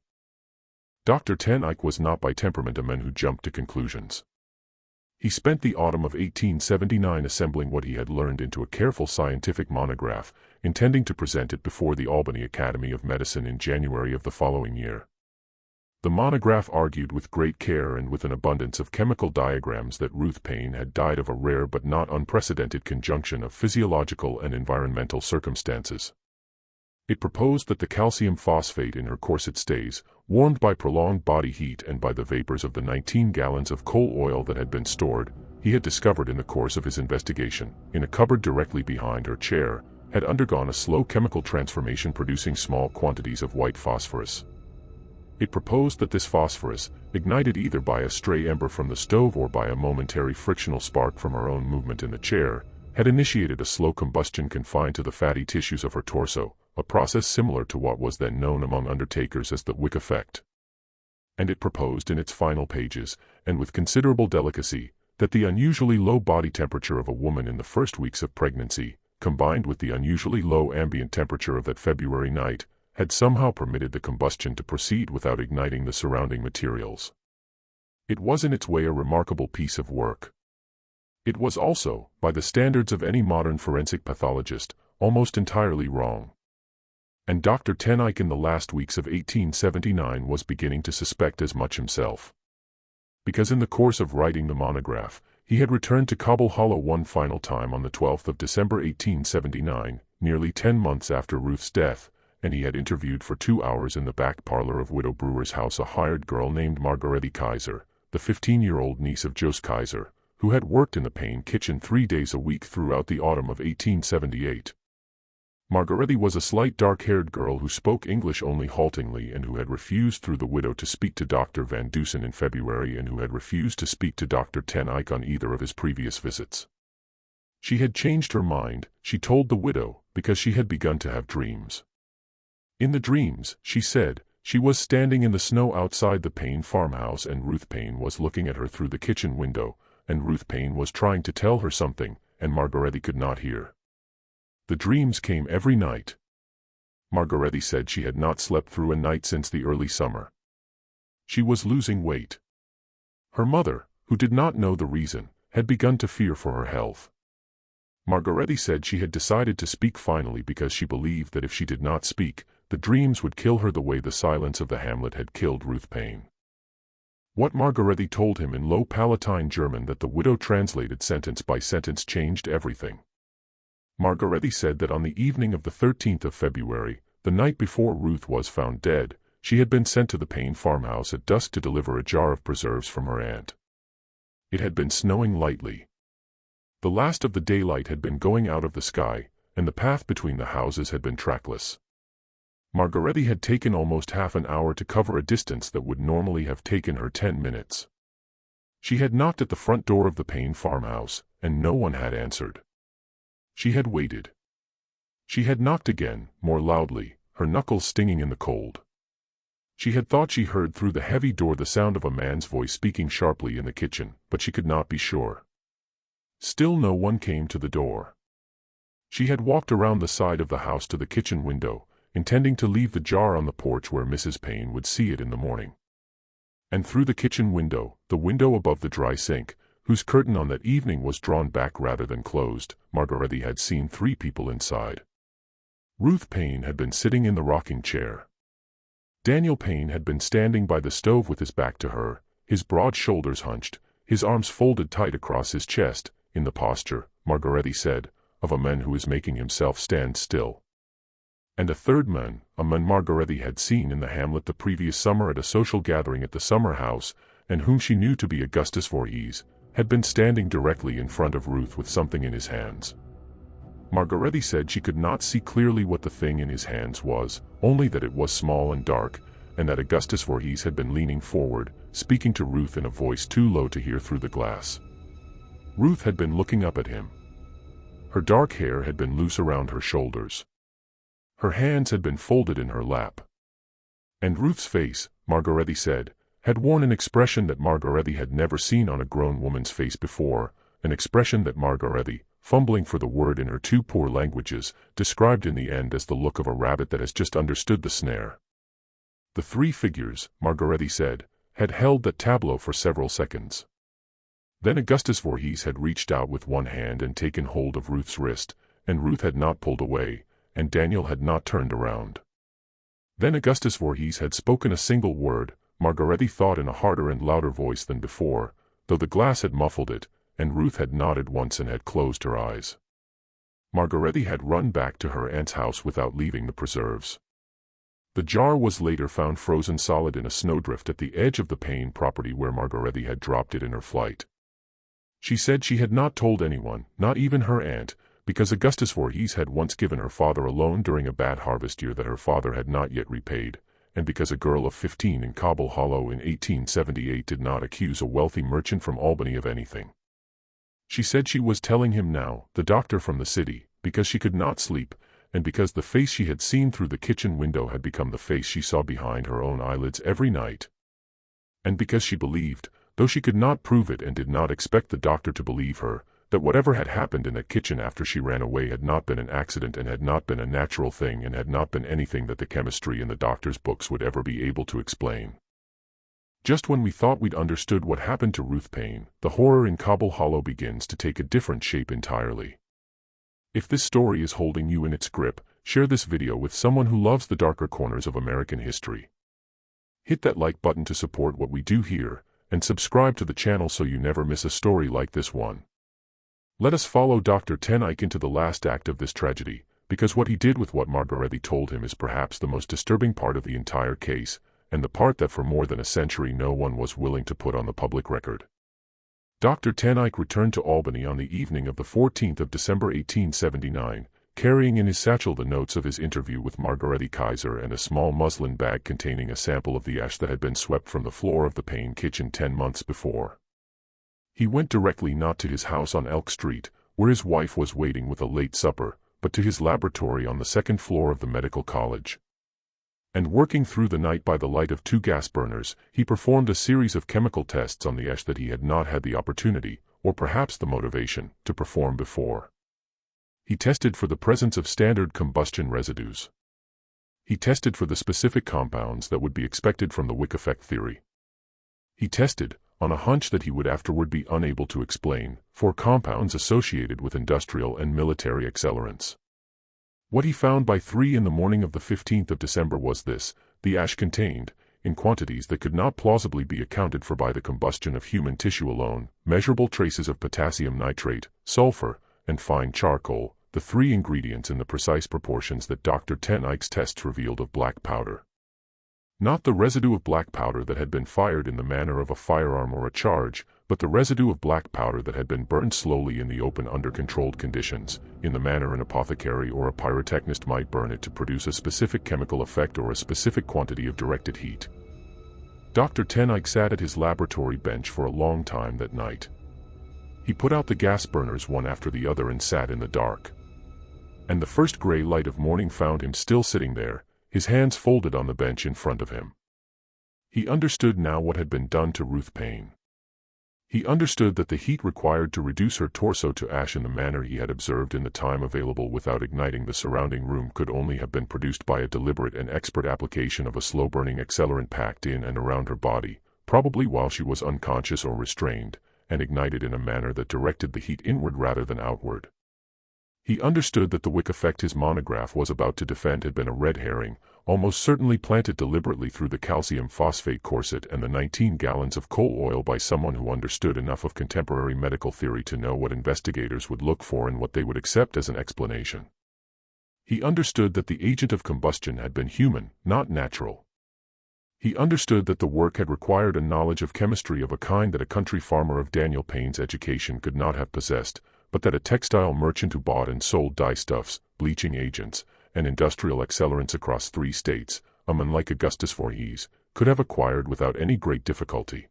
Dr. Ten Eyck was not by temperament a man who jumped to conclusions. He spent the autumn of 1879 assembling what he had learned into a careful scientific monograph, intending to present it before the Albany Academy of Medicine in January of the following year. The monograph argued with great care and with an abundance of chemical diagrams that Ruth Paine had died of a rare but not unprecedented conjunction of physiological and environmental circumstances. It proposed that the calcium phosphate in her corset stays, warmed by prolonged body heat and by the vapors of the 19 gallons of coal oil that had been stored, he had discovered in the course of his investigation, in a cupboard directly behind her chair, had undergone a slow chemical transformation producing small quantities of white phosphorus. It proposed that this phosphorus, ignited either by a stray ember from the stove or by a momentary frictional spark from her own movement in the chair, had initiated a slow combustion confined to the fatty tissues of her torso, a process similar to what was then known among undertakers as the Wick effect. And it proposed in its final pages, and with considerable delicacy, that the unusually low body temperature of a woman in the first weeks of pregnancy, combined with the unusually low ambient temperature of that February night, had somehow permitted the combustion to proceed without igniting the surrounding materials. It was in its way a remarkable piece of work. It was also, by the standards of any modern forensic pathologist, almost entirely wrong. And Dr. Ten Eyck in the last weeks of 1879 was beginning to suspect as much himself. Because in the course of writing the monograph, he had returned to Cobble Hollow one final time on the 12th of December 1879, nearly 10 months after Ruth's death, and he had interviewed for 2 hours in the back parlor of Widow Brewer's house a hired girl named Margarete Kaiser, the 15-year-old niece of Jos Kaiser, who had worked in the Paine kitchen 3 days a week throughout the autumn of 1878. Margarete was a slight dark-haired girl who spoke English only haltingly and who had refused through the widow to speak to Dr. Van Dusen in February and who had refused to speak to Dr. Ten Eyck on either of his previous visits. She had changed her mind, she told the widow, because she had begun to have dreams. In the dreams, she said, she was standing in the snow outside the Paine farmhouse and Ruth Paine was looking at her through the kitchen window, and Ruth Paine was trying to tell her something, and Margarete could not hear. The dreams came every night. Margarete said she had not slept through a night since the early summer. She was losing weight. Her mother, who did not know the reason, had begun to fear for her health. Margarete said she had decided to speak finally because she believed that if she did not speak, the dreams would kill her the way the silence of the hamlet had killed Ruth Paine. What Margarete told him in low Palatine German that the widow translated sentence by sentence changed everything. Margarete said that on the evening of the 13th of February, the night before Ruth was found dead, she had been sent to the Paine farmhouse at dusk to deliver a jar of preserves from her aunt. It had been snowing lightly. The last of the daylight had been going out of the sky, and the path between the houses had been trackless. Margarete had taken almost half an hour to cover a distance that would normally have taken her 10 minutes. She had knocked at the front door of the Paine farmhouse, and no one had answered. She had waited. She had knocked again, more loudly, her knuckles stinging in the cold. She had thought she heard through the heavy door the sound of a man's voice speaking sharply in the kitchen, but she could not be sure. Still no one came to the door. She had walked around the side of the house to the kitchen window, intending to leave the jar on the porch where Mrs. Paine would see it in the morning. And through the kitchen window, the window above the dry sink, whose curtain on that evening was drawn back rather than closed, Margarete had seen 3 people inside. Ruth Paine had been sitting in the rocking chair. Daniel Paine had been standing by the stove with his back to her, his broad shoulders hunched, his arms folded tight across his chest, in the posture, Margarete said, of a man who is making himself stand still. And a third man, a man Margarete had seen in the hamlet the previous summer at a social gathering at the summer house, and whom she knew to be Augustus Voorhees, had been standing directly in front of Ruth with something in his hands. Margaretti said she could not see clearly what the thing in his hands was, only that it was small and dark, and that Augustus Voorhees had been leaning forward, speaking to Ruth in a voice too low to hear through the glass. Ruth had been looking up at him. Her dark hair had been loose around her shoulders. Her hands had been folded in her lap. And Ruth's face, Margaretti said, had worn an expression that Margaretti had never seen on a grown woman's face before, an expression that Margaretti, fumbling for the word in her two poor languages, described in the end as the look of a rabbit that has just understood the snare. The three figures, Margaretti said, had held that tableau for several seconds. Then Augustus Voorhees had reached out with one hand and taken hold of Ruth's wrist, and Ruth had not pulled away, and Daniel had not turned around. Then Augustus Voorhees had spoken a single word, Margaretti thought, in a harder and louder voice than before, though the glass had muffled it, and Ruth had nodded once and had closed her eyes. Margaretti had run back to her aunt's house without leaving the preserves. The jar was later found frozen solid in a snowdrift at the edge of the Paine property where Margaretti had dropped it in her flight. She said she had not told anyone, not even her aunt, because Augustus Voorhees had once given her father a loan during a bad harvest year that her father had not yet repaid, and because a girl of 15 in Cobble Hollow in 1878 did not accuse a wealthy merchant from Albany of anything. She said she was telling him now, the doctor from the city, because she could not sleep, and because the face she had seen through the kitchen window had become the face she saw behind her own eyelids every night. And because she believed, though she could not prove it and did not expect the doctor to believe her, that whatever had happened in that kitchen after she ran away had not been an accident and had not been a natural thing and had not been anything that the chemistry in the doctor's books would ever be able to explain. Just when we thought we'd understood what happened to Ruth Paine, the horror in Cobble Hollow begins to take a different shape entirely. If this story is holding you in its grip, share this video with someone who loves the darker corners of American history. Hit that like button to support what we do here, and subscribe to the channel so you never miss a story like this one. Let us follow Dr. Ten Eyck into the last act of this tragedy, because what he did with what Margaretti told him is perhaps the most disturbing part of the entire case, and the part that for more than a century no one was willing to put on the public record. Dr. Ten Eyck returned to Albany on the evening of the 14th of December 1879, carrying in his satchel the notes of his interview with Margaretti Kaiser and a small muslin bag containing a sample of the ash that had been swept from the floor of the Paine kitchen 10 months before. He went directly not to his house on Elk Street, where his wife was waiting with a late supper, but to his laboratory on the second floor of the medical college. And working through the night by the light of 2 gas burners, he performed a series of chemical tests on the ash that he had not had the opportunity, or perhaps the motivation, to perform before. He tested for the presence of standard combustion residues. He tested for the specific compounds that would be expected from the wick effect theory. He tested, on a hunch that he would afterward be unable to explain, for compounds associated with industrial and military accelerants. What he found by 3 in the morning of the 15th of December was this: the ash contained, in quantities that could not plausibly be accounted for by the combustion of human tissue alone, measurable traces of potassium nitrate, sulfur, and fine charcoal, the 3 ingredients in the precise proportions that Dr. Ten Eyck's tests revealed of black powder. Not the residue of black powder that had been fired in the manner of a firearm or a charge, but the residue of black powder that had been burned slowly in the open under controlled conditions, in the manner an apothecary or a pyrotechnist might burn it to produce a specific chemical effect or a specific quantity of directed heat. Dr. Ten Eyck sat at his laboratory bench for a long time that night. He put out the gas burners one after the other and sat in the dark. And the first gray light of morning found him still sitting there, his hands folded on the bench in front of him. He understood now what had been done to Ruth Paine. He understood that the heat required to reduce her torso to ash in the manner he had observed in the time available without igniting the surrounding room could only have been produced by a deliberate and expert application of a slow-burning accelerant packed in and around her body, probably while she was unconscious or restrained, and ignited in a manner that directed the heat inward rather than outward. He understood that the wick effect his monograph was about to defend had been a red herring, almost certainly planted deliberately through the calcium phosphate corset and the 19 gallons of coal oil by someone who understood enough of contemporary medical theory to know what investigators would look for and what they would accept as an explanation. He understood that the agent of combustion had been human, not natural. He understood that the work had required a knowledge of chemistry of a kind that a country farmer of Daniel Paine's education could not have possessed, but that a textile merchant who bought and sold dyestuffs, bleaching agents, and industrial accelerants across 3 states, a man like Augustus Voorhees, could have acquired without any great difficulty.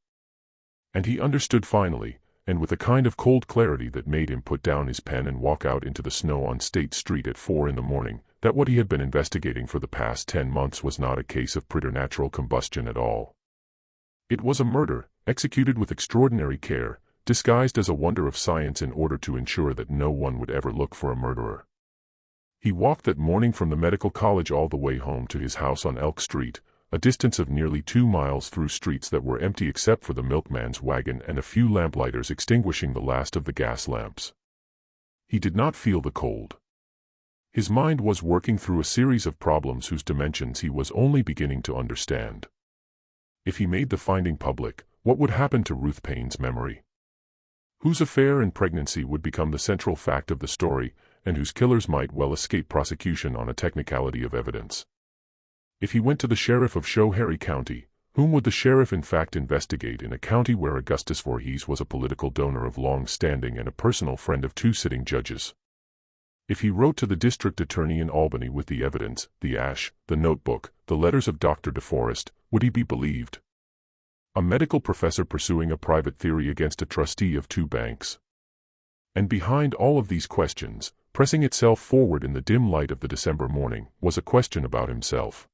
And he understood finally, and with a kind of cold clarity that made him put down his pen and walk out into the snow on State Street at 4 in the morning, that what he had been investigating for the past 10 months was not a case of preternatural combustion at all. It was a murder, executed with extraordinary care, disguised as a wonder of science in order to ensure that no one would ever look for a murderer. He walked that morning from the medical college all the way home to his house on Elk Street, a distance of nearly 2 miles through streets that were empty except for the milkman's wagon and a few lamplighters extinguishing the last of the gas lamps. He did not feel the cold. His mind was working through a series of problems whose dimensions he was only beginning to understand. If he made the finding public, what would happen to Ruth Paine's memory? Whose affair and pregnancy would become the central fact of the story, and whose killers might well escape prosecution on a technicality of evidence? If he went to the sheriff of Schoharie County, whom would the sheriff in fact investigate in a county where Augustus Voorhees was a political donor of long standing and a personal friend of 2 sitting judges? If he wrote to the district attorney in Albany with the evidence, the ash, the notebook, the letters of Dr. DeForest, would he be believed? A medical professor pursuing a private theory against a trustee of 2 banks. And behind all of these questions, pressing itself forward in the dim light of the December morning, was a question about himself.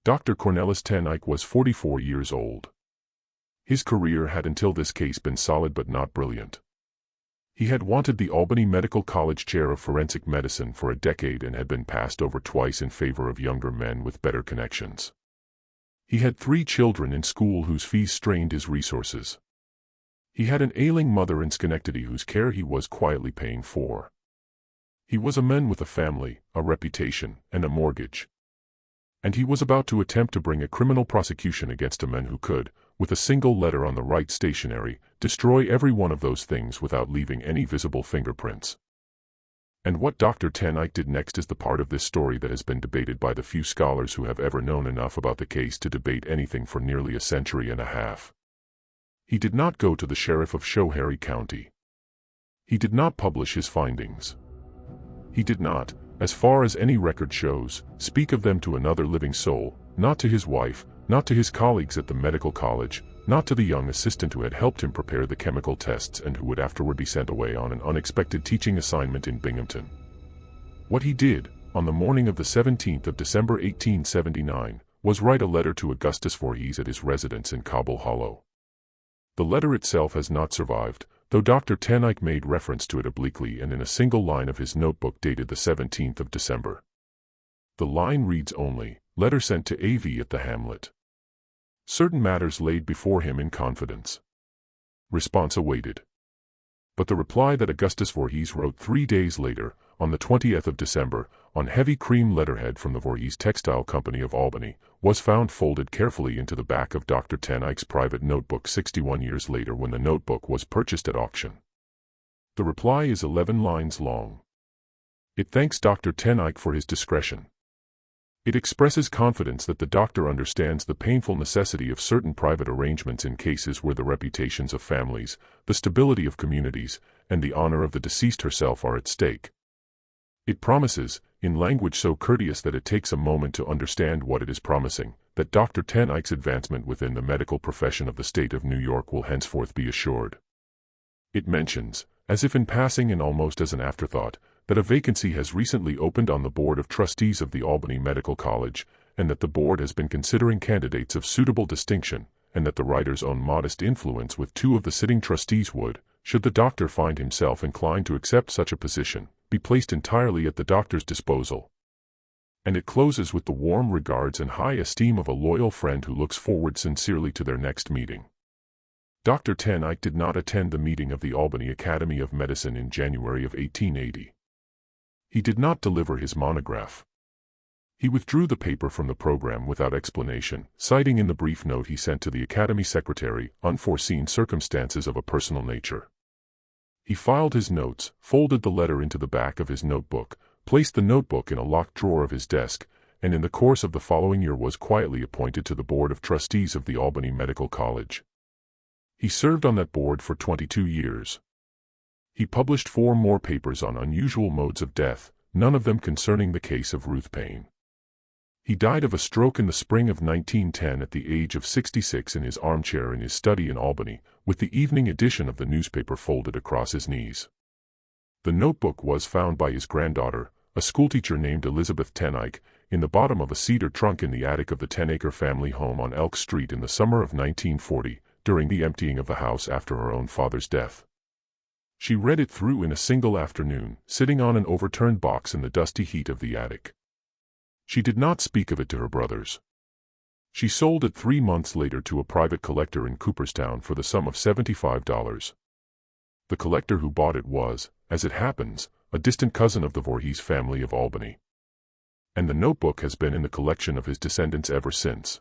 Dr. Cornelis ten Eyck was 44 years old. His career had until this case been solid but not brilliant. He had wanted the Albany Medical College chair of forensic medicine for a decade and had been passed over twice in favor of younger men with better connections. He had 3 children in school whose fees strained his resources. He had an ailing mother in Schenectady whose care he was quietly paying for. He was a man with a family, a reputation, and a mortgage. And he was about to attempt to bring a criminal prosecution against a man who could, with a single letter on the right stationery, destroy every one of those things without leaving any visible fingerprints. And what Dr. ten Eyck did next is the part of this story that has been debated by the few scholars who have ever known enough about the case to debate anything for nearly a century and a half. He did not go to the sheriff of Schoharie County. He did not publish his findings. He did not, as far as any record shows, speak of them to another living soul, not to his wife, not to his colleagues at the medical college, not to the young assistant who had helped him prepare the chemical tests and who would afterward be sent away on an unexpected teaching assignment in Binghamton. What he did, on the morning of the 17th of December 1879, was write a letter to Augustus Voorhees at his residence in Cobble Hollow. The letter itself has not survived, though Dr. ten Eyck made reference to it obliquely and in a single line of his notebook dated the 17th of December. The line reads only, "Letter sent to A.V. at the Hamlet." Certain matters laid before him in confidence. Response awaited. But the reply that Augustus Voorhees wrote 3 days later, on the 20th of December, on heavy cream letterhead from the Voorhees Textile Company of Albany, was found folded carefully into the back of Dr. ten Eyck's private notebook 61 years later when the notebook was purchased at auction. The reply is 11 lines long. It thanks Dr. ten Eyck for his discretion. It expresses confidence that the doctor understands the painful necessity of certain private arrangements in cases where the reputations of families, the stability of communities, and the honor of the deceased herself are at stake. It promises, in language so courteous that it takes a moment to understand what it is promising, that Dr. ten Eyck's advancement within the medical profession of the state of New York will henceforth be assured. It mentions, as if in passing and almost as an afterthought, that a vacancy has recently opened on the Board of Trustees of the Albany Medical College, and that the board has been considering candidates of suitable distinction, and that the writer's own modest influence with 2 of the sitting trustees would, should the doctor find himself inclined to accept such a position, be placed entirely at the doctor's disposal. And it closes with the warm regards and high esteem of a loyal friend who looks forward sincerely to their next meeting. Dr. ten Eyck did not attend the meeting of the Albany Academy of Medicine in January of 1880. He did not deliver his monograph. He withdrew the paper from the program without explanation, citing in the brief note he sent to the Academy secretary unforeseen circumstances of a personal nature. He filed his notes, folded the letter into the back of his notebook, placed the notebook in a locked drawer of his desk, and in the course of the following year was quietly appointed to the Board of Trustees of the Albany Medical College. He served on that board for 22 years. He published 4 more papers on unusual modes of death, none of them concerning the case of Ruth Paine. He died of a stroke in the spring of 1910 at the age of 66 in his armchair in his study in Albany, with the evening edition of the newspaper folded across his knees. The notebook was found by his granddaughter, a schoolteacher named Elizabeth Ten Eyck, in the bottom of a cedar trunk in the attic of the 10-acre family home on Elk Street in the summer of 1940, during the emptying of the house after her own father's death. She read it through in a single afternoon, sitting on an overturned box in the dusty heat of the attic. She did not speak of it to her brothers. She sold it 3 months later to a private collector in Cooperstown for the sum of $75. The collector who bought it was, as it happens, a distant cousin of the Voorhees family of Albany. And the notebook has been in the collection of his descendants ever since.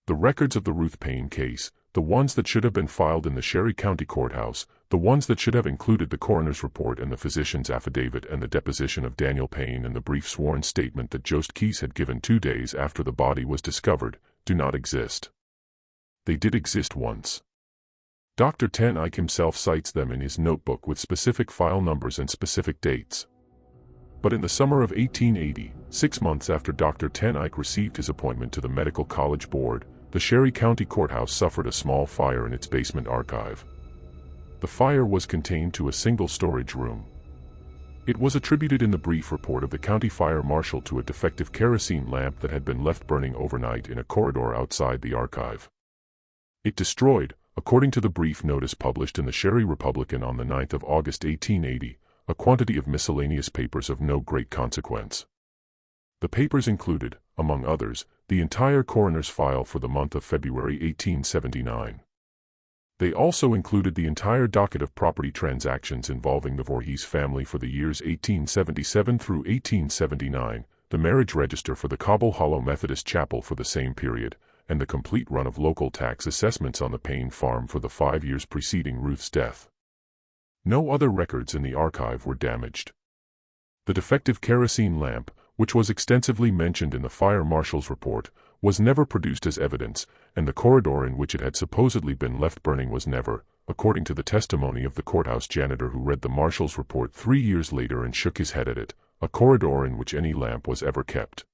The records of the Ruth Paine case, the ones that should have been filed in the Sherry County Courthouse, the ones that should have included the coroner's report and the physician's affidavit and the deposition of Daniel Paine and the brief sworn statement that Jost Keys had given 2 days after the body was discovered, do not exist. They did exist once. Dr. Ten Eyck himself cites them in his notebook with specific file numbers and specific dates. But in the summer of 1880, 6 months after Dr. Ten Eyck received his appointment to the Medical College Board, the Sherry County Courthouse suffered a small fire in its basement archive. The fire was contained to a single storage room. It was attributed in the brief report of the county fire marshal to a defective kerosene lamp that had been left burning overnight in a corridor outside the archive. It destroyed, according to the brief notice published in the Sherry Republican on the 9th of August 1880, a quantity of miscellaneous papers of no great consequence. The papers included, among others, the entire coroner's file for the month of February 1879. They also included the entire docket of property transactions involving the Voorhees family for the years 1877 through 1879, the marriage register for the Cobble Hollow Methodist Chapel for the same period, and the complete run of local tax assessments on the Paine farm for the 5 years preceding Ruth's death. No other records in the archive were damaged. The defective kerosene lamp, which was extensively mentioned in the fire marshal's report, was never produced as evidence, and the corridor in which it had supposedly been left burning was never, according to the testimony of the courthouse janitor who read the marshal's report 3 years later and shook his head at it, a corridor in which any lamp was ever kept.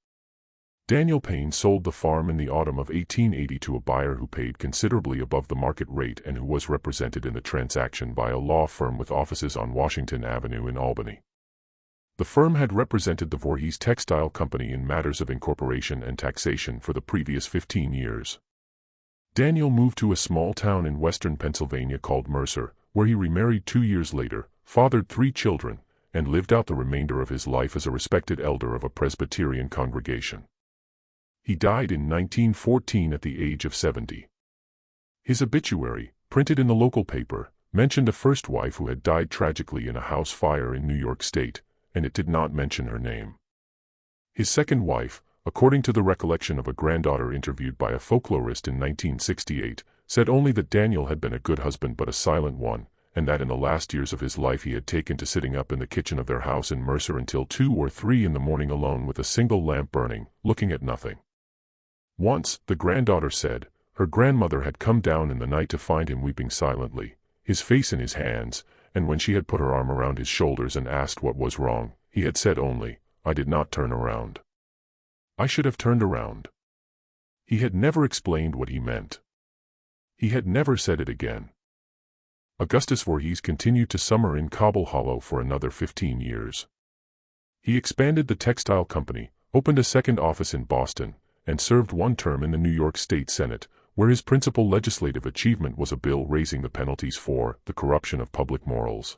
Daniel Paine sold the farm in the autumn of 1880 to a buyer who paid considerably above the market rate and who was represented in the transaction by a law firm with offices on Washington Avenue in Albany. The firm had represented the Voorhees Textile Company in matters of incorporation and taxation for the previous 15 years. Daniel moved to a small town in western Pennsylvania called Mercer, where he remarried 2 years later, fathered 3 children, and lived out the remainder of his life as a respected elder of a Presbyterian congregation. He died in 1914 at the age of 70. His obituary, printed in the local paper, mentioned a first wife who had died tragically in a house fire in New York State, and it did not mention her name. His second wife, according to the recollection of a granddaughter interviewed by a folklorist in 1968, said only that Daniel had been a good husband but a silent one, and that in the last years of his life he had taken to sitting up in the kitchen of their house in Mercer until 2 or 3 in the morning alone with a single lamp burning, looking at nothing. Once, the granddaughter said, her grandmother had come down in the night to find him weeping silently, his face in his hands, and when she had put her arm around his shoulders and asked what was wrong, he had said only, "I did not turn around. I should have turned around." He had never explained what he meant. He had never said it again. Augustus Voorhees continued to summer in Cobble Hollow for another 15 years. He expanded the textile company, opened a second office in Boston, and served 1 term in the New York State Senate, where his principal legislative achievement was a bill raising the penalties for the corruption of public morals.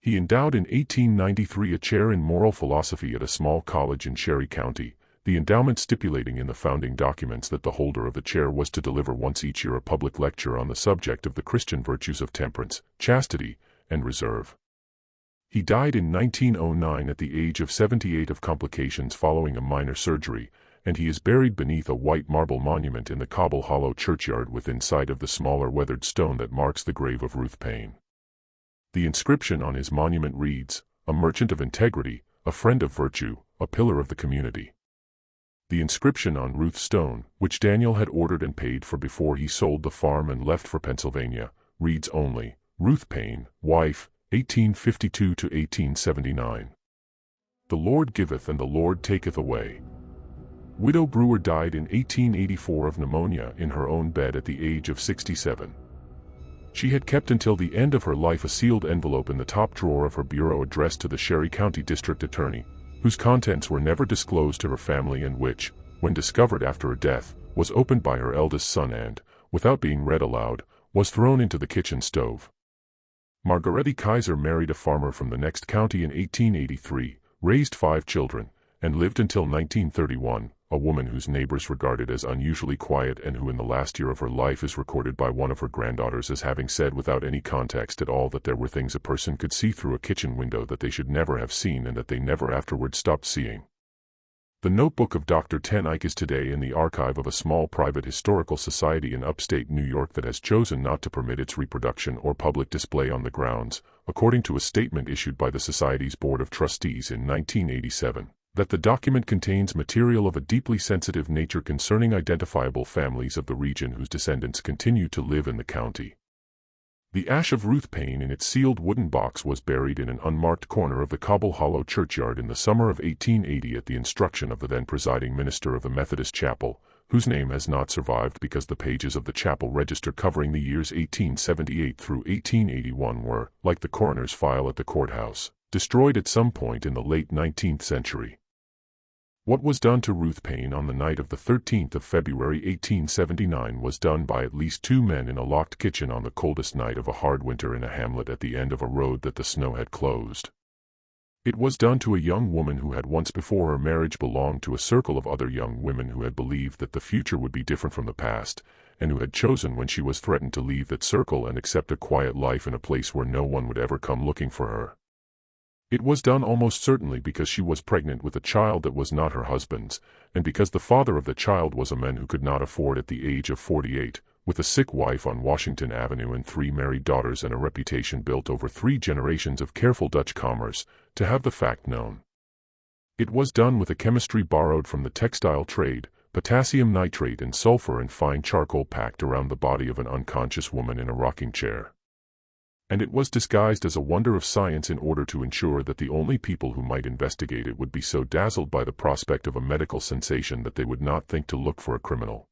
He endowed in 1893 a chair in moral philosophy at a small college in Sherry County, the endowment stipulating in the founding documents that the holder of the chair was to deliver once each year a public lecture on the subject of the Christian virtues of temperance, chastity, and reserve. He died in 1909 at the age of 78 of complications following a minor surgery, and he is buried beneath a white marble monument in the Cobble Hollow churchyard within sight of the smaller weathered stone that marks the grave of Ruth Paine. The inscription on his monument reads, "A merchant of integrity, a friend of virtue, a pillar of the community." The inscription on Ruth's stone, which Daniel had ordered and paid for before he sold the farm and left for Pennsylvania, reads only, "Ruth Paine, wife, 1852 to 1879. The Lord giveth and the Lord taketh away. Widow Brewer died in 1884 of pneumonia in her own bed at the age of 67. She had kept until the end of her life a sealed envelope in the top drawer of her bureau addressed to the Sherry County District Attorney, whose contents were never disclosed to her family and which, when discovered after her death, was opened by her eldest son and, without being read aloud, was thrown into the kitchen stove. Margarethe Kaiser married a farmer from the next county in 1883, raised 5 children, and lived until 1931, a woman whose neighbors regarded as unusually quiet and who in the last year of her life is recorded by one of her granddaughters as having said without any context at all that there were things a person could see through a kitchen window that they should never have seen and that they never afterward stopped seeing. The notebook of Dr. Ten Eyck is today in the archive of a small private historical society in upstate New York that has chosen not to permit its reproduction or public display on the grounds, according to a statement issued by the Society's Board of Trustees in 1987, that the document contains material of a deeply sensitive nature concerning identifiable families of the region whose descendants continue to live in the county. The ash of Ruth Paine in its sealed wooden box was buried in an unmarked corner of the Cobble Hollow churchyard in the summer of 1880 at the instruction of the then presiding minister of the Methodist Chapel, whose name has not survived because the pages of the chapel register covering the years 1878 through 1881 were, like the coroner's file at the courthouse, destroyed at some point in the late 19th century. What was done to Ruth Paine on the night of the 13th of February 1879 was done by at least 2 men in a locked kitchen on the coldest night of a hard winter in a hamlet at the end of a road that the snow had closed. It was done to a young woman who had once before her marriage belonged to a circle of other young women who had believed that the future would be different from the past, and who had chosen when she was threatened to leave that circle and accept a quiet life in a place where no one would ever come looking for her. It was done almost certainly because she was pregnant with a child that was not her husband's, and because the father of the child was a man who could not afford at the age of 48, with a sick wife on Washington Avenue and 3 married daughters and a reputation built over 3 generations of careful Dutch commerce, to have the fact known. It was done with a chemistry borrowed from the textile trade, potassium nitrate and sulfur and fine charcoal packed around the body of an unconscious woman in a rocking chair. And it was disguised as a wonder of science in order to ensure that the only people who might investigate it would be so dazzled by the prospect of a medical sensation that they would not think to look for a criminal.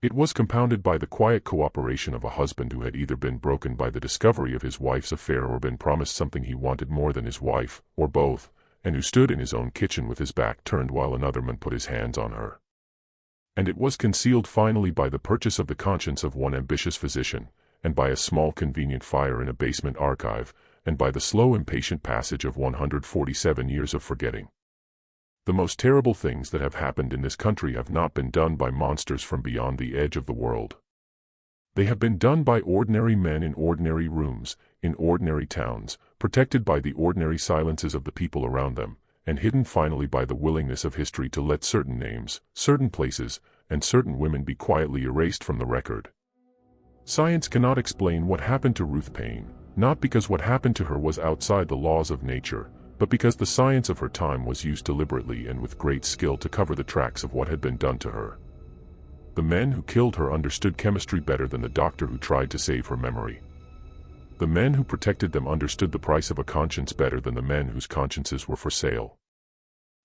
It was compounded by the quiet cooperation of a husband who had either been broken by the discovery of his wife's affair or been promised something he wanted more than his wife, or both, and who stood in his own kitchen with his back turned while another man put his hands on her. And it was concealed finally by the purchase of the conscience of one ambitious physician, and by a small convenient fire in a basement archive, and by the slow impatient passage of 147 years of forgetting. The most terrible things that have happened in this country have not been done by monsters from beyond the edge of the world. They have been done by ordinary men in ordinary rooms, in ordinary towns, protected by the ordinary silences of the people around them, and hidden finally by the willingness of history to let certain names, certain places, and certain women be quietly erased from the record. Science cannot explain what happened to Ruth Paine, not because what happened to her was outside the laws of nature, but because the science of her time was used deliberately and with great skill to cover the tracks of what had been done to her. The men who killed her understood chemistry better than the doctor who tried to save her memory. The men who protected them understood the price of a conscience better than the men whose consciences were for sale.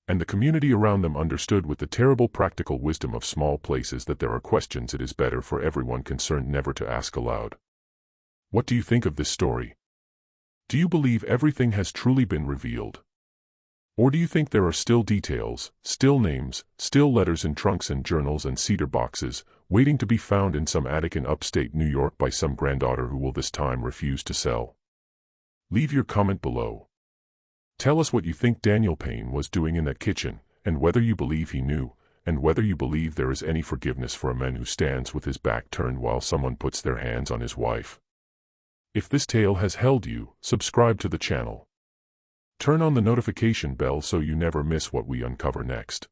And the community around them understood with the terrible practical wisdom of small places that there are questions it is better for everyone concerned never to ask aloud. What do you think of this story? Do you believe everything has truly been revealed? Or do you think there are still details, still names, still letters in trunks and journals and cedar boxes, waiting to be found in some attic in upstate New York by some granddaughter who will this time refuse to sell? Leave your comment below. Tell us what you think Daniel Paine was doing in that kitchen, and whether you believe he knew, and whether you believe there is any forgiveness for a man who stands with his back turned while someone puts their hands on his wife. If this tale has held you, subscribe to the channel. Turn on the notification bell so you never miss what we uncover next.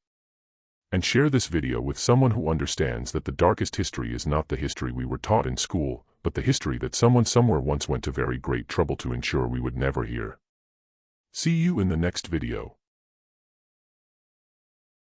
And share this video with someone who understands that the darkest history is not the history we were taught in school, but the history that someone somewhere once went to very great trouble to ensure we would never hear. See you in the next video.